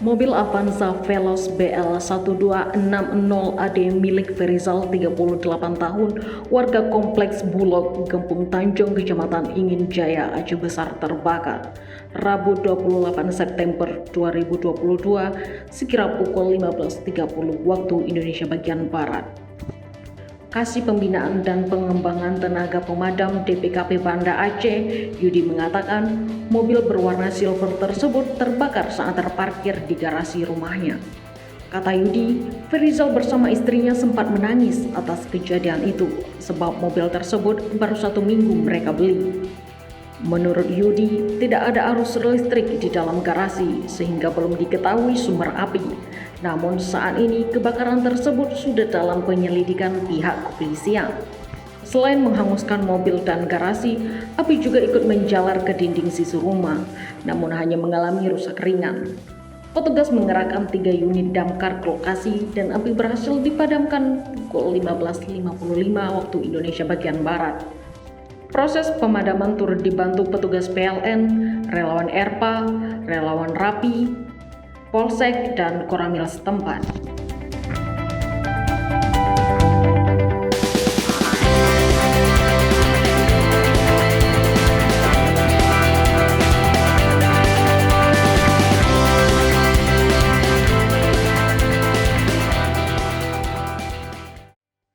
Mobil Avanza Veloz BL1260AD milik Ferizal 38 tahun, warga Kompleks Bulog, Gempung Tanjung, Kecamatan Ingin Jaya, Aceh Besar terbakar Rabu 28 September 2022 sekira pukul 15.30 waktu Indonesia bagian Barat. Kasih Pembinaan dan Pengembangan Tenaga Pemadam DPKP Banda Aceh, Yudi mengatakan mobil berwarna silver tersebut terbakar saat terparkir di garasi rumahnya. Kata Yudi, Ferizal bersama istrinya sempat menangis atas kejadian itu sebab mobil tersebut baru 1 minggu mereka beli. Menurut Yudi, tidak ada arus listrik di dalam garasi sehingga belum diketahui sumber api. Namun saat ini kebakaran tersebut sudah dalam penyelidikan pihak kepolisian. Selain menghanguskan mobil dan garasi, api juga ikut menjalar ke dinding sisi rumah, namun hanya mengalami rusak ringan. Petugas mengerahkan 3 unit damkar ke lokasi dan api berhasil dipadamkan pukul 15.55 waktu Indonesia bagian Barat. Proses pemadaman turut dibantu petugas PLN, relawan ERPA, relawan RAPI, Polsek, dan Koramil setempat.